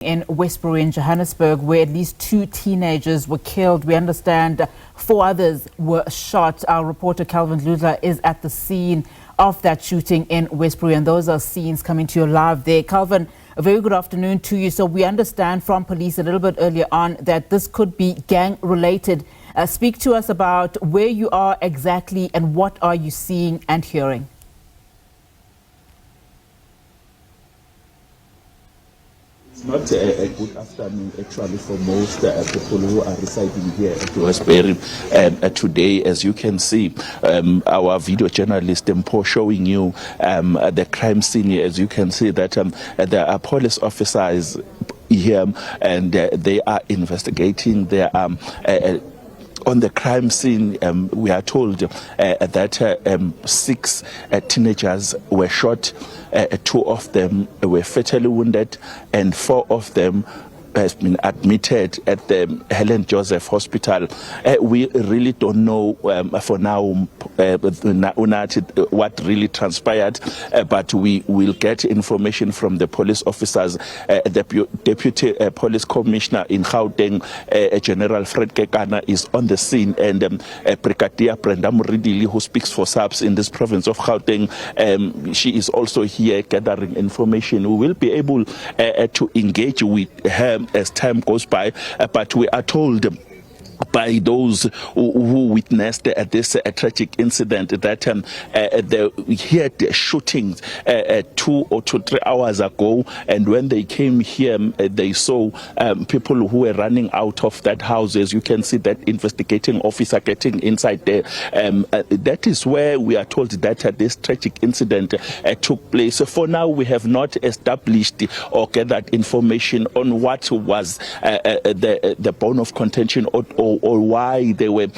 In Westbury in Johannesburg, where at least 2 teenagers were killed. We understand 4 others were shot. Our reporter Calvin Dludla is at the scene of that shooting in Westbury, and those are scenes coming to you live there. Calvin, a very good afternoon to you. So we understand from police a little bit earlier on that this could be gang related. Speak to us about where you are exactly and what are you seeing and hearing? It's not a good afternoon actually for most people who are residing here at Westbury today. As you can see, our video journalist Mpo showing you the crime scene here. As you can see that there are police officers here and they are investigating. They are on the crime scene. We are told that 6 teenagers were shot. 2 of them were fatally wounded and 4 of them has been admitted at the Helen Joseph Hospital. We really don't know for now what really transpired, but we will get information from the police officers. The Deputy Police Commissioner in Gauteng, General Fred Kekana, is on the scene, and Brigadier Brenda Muridili, who speaks for SABC in this province of Gauteng, she is also here gathering information. We will be able to engage with her as time goes by, but we are told by those who witnessed this tragic incident that they heard shootings 2 or 3 hours ago, and when they came here they saw people who were running out of that house. As you can see, that investigating officer getting inside there. That is where we are told that this tragic incident took place. So for now we have not established or gathered information on what was the bone of contention or why they were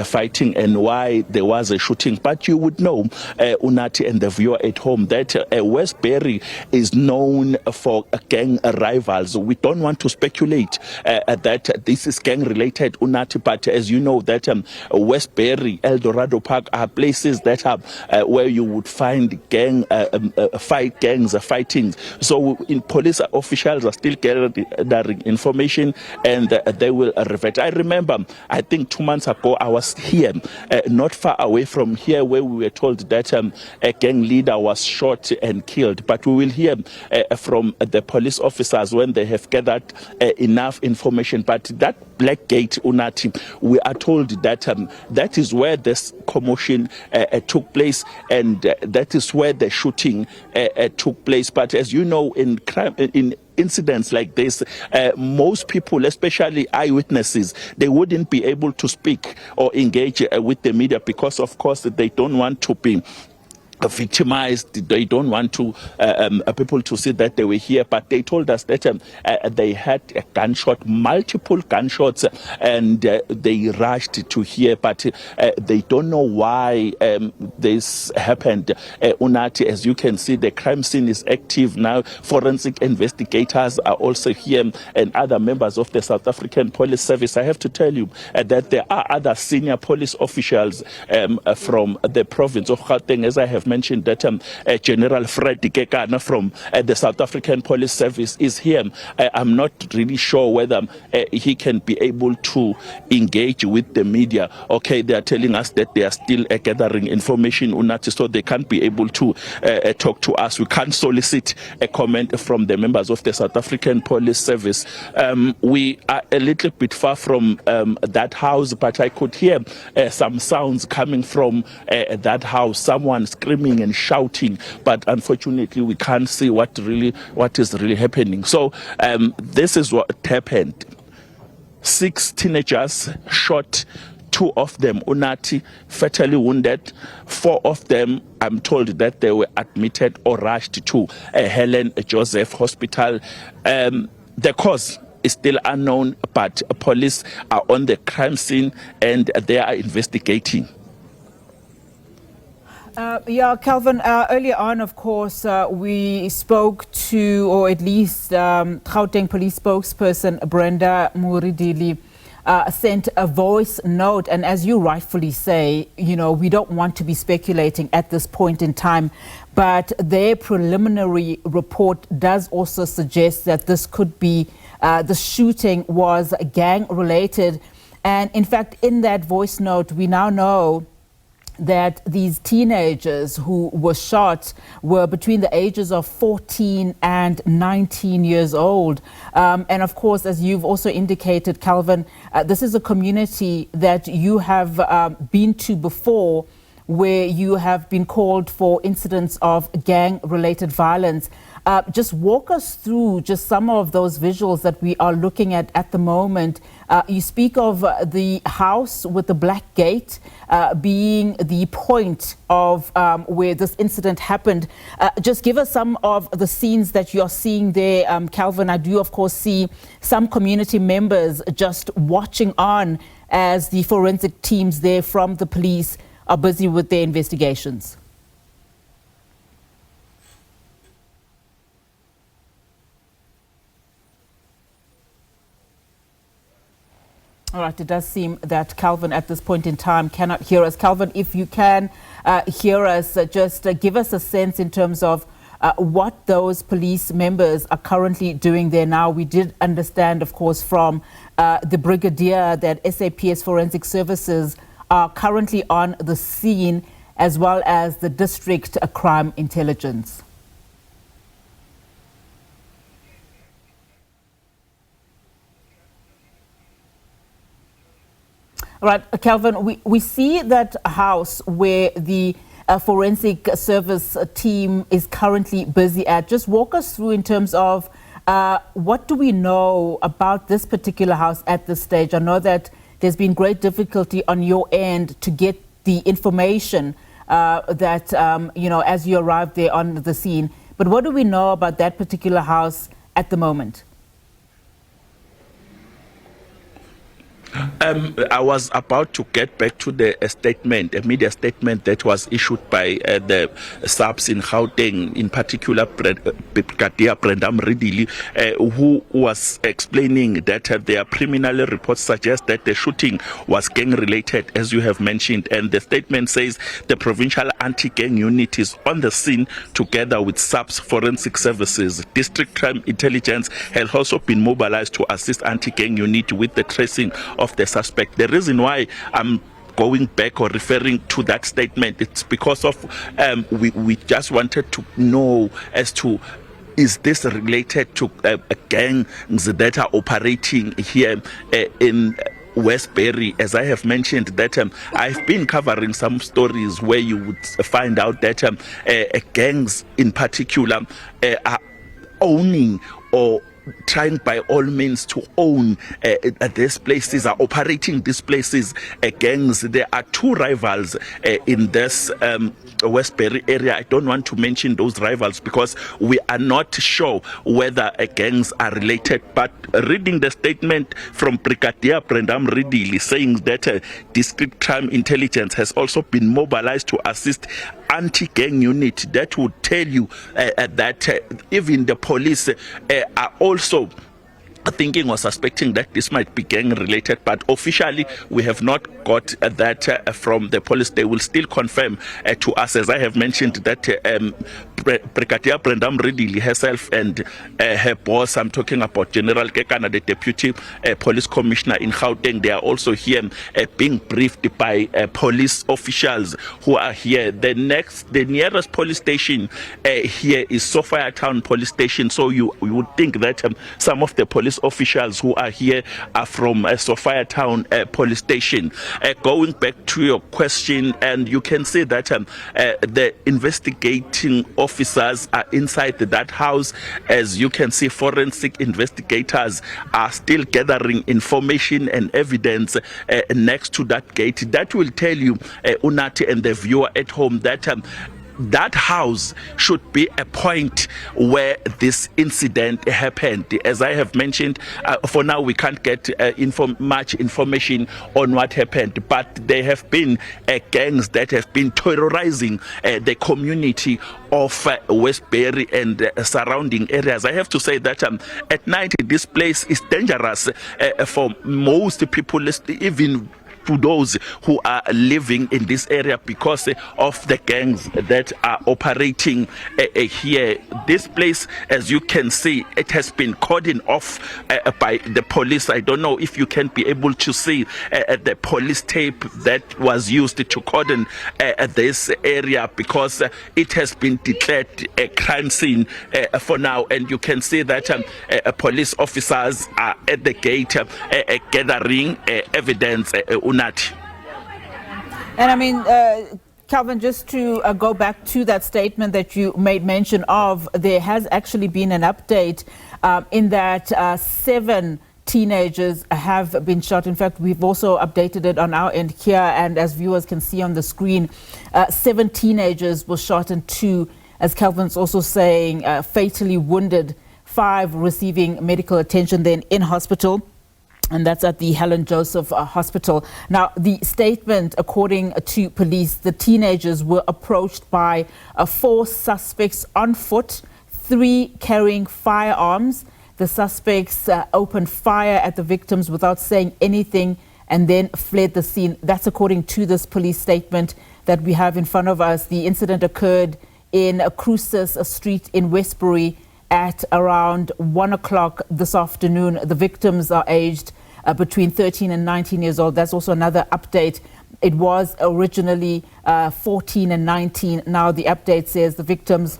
fighting and why there was a shooting. But you would know, Unati and the viewer at home, that Westbury is known for gang rivals. We don't want to speculate that this is gang related, Unati, but as you know that Westbury, El Dorado Park are places that have where you would find gangs fighting. So in police officials are still gathering information, and they will revert. I remember, I think 2 months ago, I was here, not far away from here, where we were told that a gang leader was shot and killed. But we will hear from the police officers when they have gathered enough information. But that Black Gate, Unati, we are told that that is where this commotion took place, and that is where the shooting took place. But as you know, in incidents like this, most people, especially eyewitnesses, they wouldn't be able to speak or engage with the media because, of course, they don't want to be victimized. They don't want to people to see that they were here, but they told us that they had a gunshot, multiple gunshots, and they rushed to here, but they don't know why this happened. Unati, as you can see, the crime scene is active now. Forensic investigators are also here, and other members of the South African Police Service. I have to tell you that there are other senior police officials from the province of Gauteng, as I have mentioned that General Fred Kekana from the South African Police Service is here. I'm not really sure whether he can be able to engage with the media. Okay, they are telling us that they are still gathering information, Unati, so they can't be able to talk to us. We can't solicit a comment from the members of the South African Police Service. We are a little bit far from that house, but I could hear some sounds coming from that house, someone screaming and shouting, but unfortunately we can't see what is really happening. So this is what happened. 6 teenagers shot, 2 of them, Unati, fatally wounded. 4 of them, I'm told that they were admitted or rushed to Helen Joseph Hospital. The cause is still unknown, but police are on the crime scene and they are investigating. Yeah, Calvin, earlier on, of course, we spoke to, or at least Gauteng police spokesperson Brenda Muridili sent a voice note. And as you rightfully say, you know, we don't want to be speculating at this point in time, but their preliminary report does also suggest that this could be, the shooting was gang related. And in fact, in that voice note, we now know that these teenagers who were shot were between the ages of 14 and 19 years old. And of course, as you've also indicated, Calvin, this is a community that you have been to before, where you have been called for incidents of gang-related violence. Just walk us through just some of those visuals that we are looking at the moment. You speak of the house with the black gate being the point of where this incident happened. Just give us some of the scenes that you're seeing there, Calvin. I do, of course, see some community members just watching on as the forensic teams there from the police are busy with their investigations. All right, it does seem that Calvin at this point in time cannot hear us. Calvin, if you can hear us, just give us a sense in terms of what those police members are currently doing there now. We did understand, of course, from the brigadier that SAPS Forensic Services are currently on the scene, as well as the district crime intelligence. All right, Calvin, we see that house where the forensic service team is currently busy at. Just walk us through in terms of what do we know about this particular house at this stage? I know that there's been great difficulty on your end to get the information that, you know, as you arrived there on the scene. But what do we know about that particular house at the moment? I was about to get back to the statement, a media statement that was issued by the SABC in Gauteng, in particular Brigadier Brendam Ridili, who was explaining that their preliminary reports suggest that the shooting was gang-related, as you have mentioned. And the statement says the provincial anti-gang unit is on the scene together with SABC Forensic Services. District Crime Intelligence has also been mobilized to assist anti-gang unit with the tracing of the suspect. The reason why I'm going back or referring to that statement, it's because of we just wanted to know as to, is this related to gangs that are operating here in Westbury? As I have mentioned, that I've been covering some stories where you would find out that gangs in particular are owning or trying by all means to own these places, are operating these places, gangs. There are two rivals in this Westbury area. I don't want to mention those rivals because we are not sure whether gangs are related. But reading the statement from Brigadier Brendam Ridili saying that District Crime Intelligence has also been mobilized to assist anti-gang unit, that would tell you that even the police are also thinking or suspecting that this might be gang related, but officially we have not got that from the police. They will still confirm to us, as I have mentioned, that Brigadier Brendam Ridili herself and her boss, I'm talking about General Kekana, the Deputy Police Commissioner in Gauteng, they are also here being briefed by police officials who are here. The nearest police station here is Sophia Town Police Station, so you would think that some of the police officials who are here are from Sophia Town Police Station. Going back to your question, and you can see that the investigating officers are inside that house. As you can see, forensic investigators are still gathering information and evidence next to that gate. That will tell you, Unati and the viewer at home, that that house should be a point where this incident happened. As I have mentioned, for now we can't get much information on what happened, but there have been gangs that have been terrorizing the community of Westbury and surrounding areas. I have to say that at night this place is dangerous for most people, even to those who are living in this area, because of the gangs that are operating here. This place, as you can see, it has been cordoned off by the police. I don't know if you can be able to see the police tape that was used to cordon this area, because it has been declared a crime scene for now, and you can see that police officers are at the gate gathering evidence. And I mean, Calvin, just to go back to that statement that you made mention of, there has actually been an update in that 7 teenagers have been shot. In fact, we've also updated it on our end here, and as viewers can see on the screen, 7 teenagers were shot and 2, as Calvin's also saying, fatally wounded, 5 receiving medical attention then in hospital. And that's at the Helen Joseph Hospital. Now, the statement, according to police, the teenagers were approached by 4 suspects on foot, 3 carrying firearms. The suspects opened fire at the victims without saying anything and then fled the scene. That's according to this police statement that we have in front of us. The incident occurred in Cruces Street in Westbury at around 1 o'clock this afternoon. The victims are aged between 13 and 19 years old. That's also another update. It was originally 14 and 19. Now the update says the victims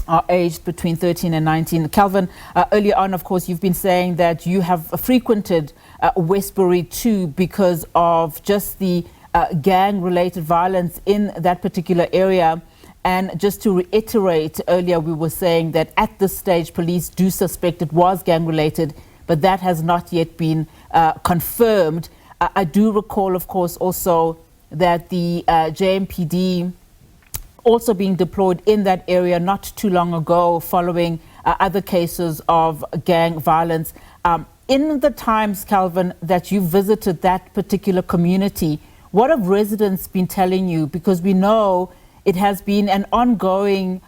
are aged between 13 and 19. Calvin, earlier on, of course, you've been saying that you have frequented Westbury too because of just the gang-related violence in that particular area. And just to reiterate, earlier we were saying that at this stage, police do suspect it was gang-related, but that has not yet been confirmed. I do recall, of course, also that the JMPD also being deployed in that area not too long ago following other cases of gang violence. In the times, Calvin, that you visited that particular community, what have residents been telling you? Because we know it has been an ongoing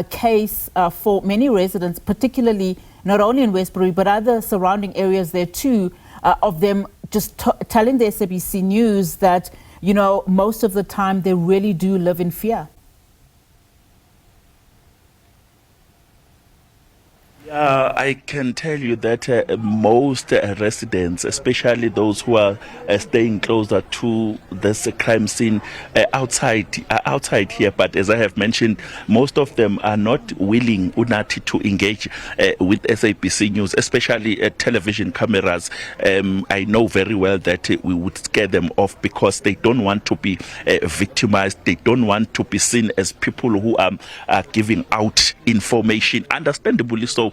case for many residents, particularly not only in Westbury, but other surrounding areas there too, of them just telling the SABC News that, you know, most of the time they really do live in fear. I can tell you that most residents, especially those who are staying closer to this crime scene outside here, but as I have mentioned, most of them are not willing to engage with SABC News, especially television cameras. I know very well that we would scare them off because they don't want to be victimized. They don't want to be seen as people who are giving out information, understandably so.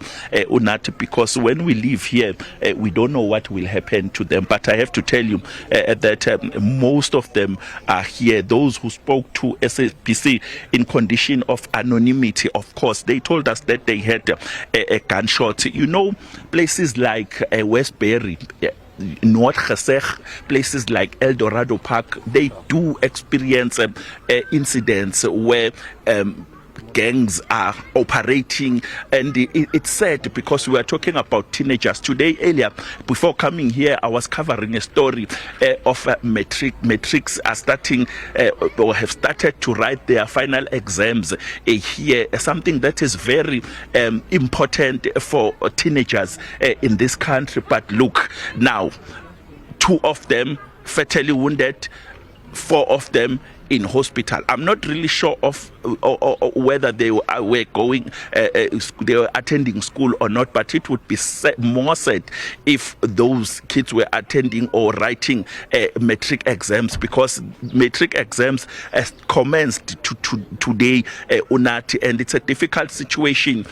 Because when we live here, we don't know what will happen to them. But I have to tell you that most of them are here. Those who spoke to SABC in condition of anonymity, of course, they told us that they had a gunshot. You know, places like Westbury, North Geseg, places like El Dorado Park, they do experience incidents where gangs are operating, and it's sad because we are talking about teenagers. Today, earlier, before coming here, I was covering a story of matrics are starting or have started to write their final exams here, something that is very important for teenagers in this country. But look, now, 2 of them fatally wounded, 4 of them in hospital. I'm not really sure of whether they were going, they were attending school or not, but it would be more sad if those kids were attending or writing matric exams, because matric exams commenced today, and it's a difficult situation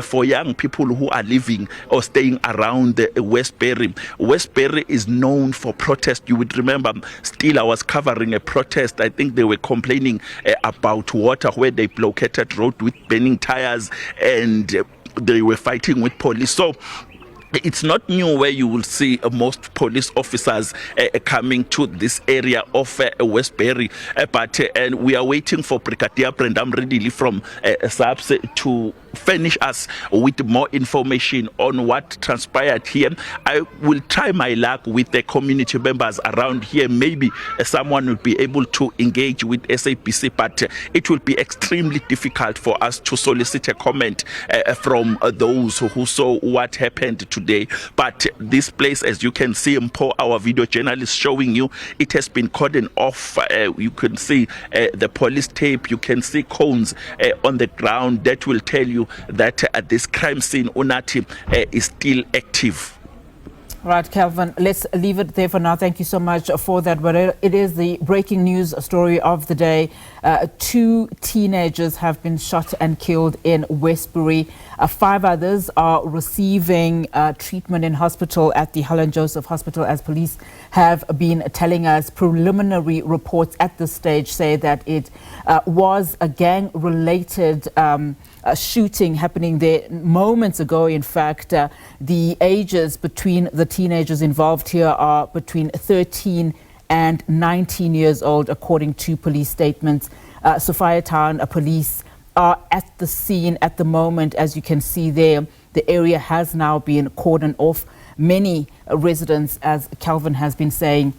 for young people who are living or staying around Westbury. Westbury is known for protest. You would remember, still I was covering a protest. I think they were complaining about water where they blockaded road with burning tires, and they were fighting with police. So it's not new where you will see most police officers coming to this area of Westbury, but and we are waiting for Brigadier Brendam Redili from SABC to furnish us with more information on what transpired here. I will try my luck with the community members around here. Maybe someone will be able to engage with SABC, but it will be extremely difficult for us to solicit a comment from those who saw what happened today. But this place, as you can see, Mpo, our video journalist showing you, it has been cordoned off. You can see the police tape, you can see cones on the ground that will tell you that this crime scene, Unati, is still active. Right, Calvin, let's leave it there for now. Thank you so much for that. But it is the breaking news story of the day. 2 teenagers have been shot and killed in Westbury. 5 others are receiving treatment in hospital at the Helen Joseph Hospital, as police have been telling us. Preliminary reports at this stage say that it was a gang-related shooting happening there moments ago. In fact, the ages between the teenagers involved here are between 13 and 19 years old, according to police statements. Sophia Town police are at the scene at the moment. As you can see there, the area has now been cordoned off. Many residents, as Calvin has been saying,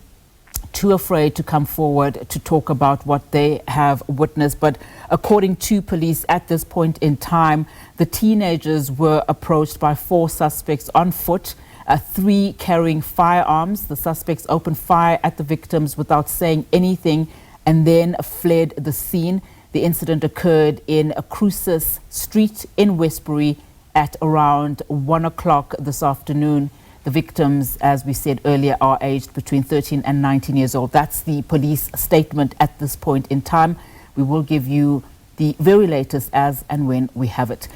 too afraid to come forward to talk about what they have witnessed. But according to police, at this point in time, the teenagers were approached by 4 suspects on foot, 3 carrying firearms. The suspects opened fire at the victims without saying anything and then fled the scene. The incident occurred in Cruces Street in Westbury at around 1 o'clock this afternoon. The victims, as we said earlier, are aged between 13 and 19 years old. That's the police statement at this point in time. We will give you the very latest as and when we have it.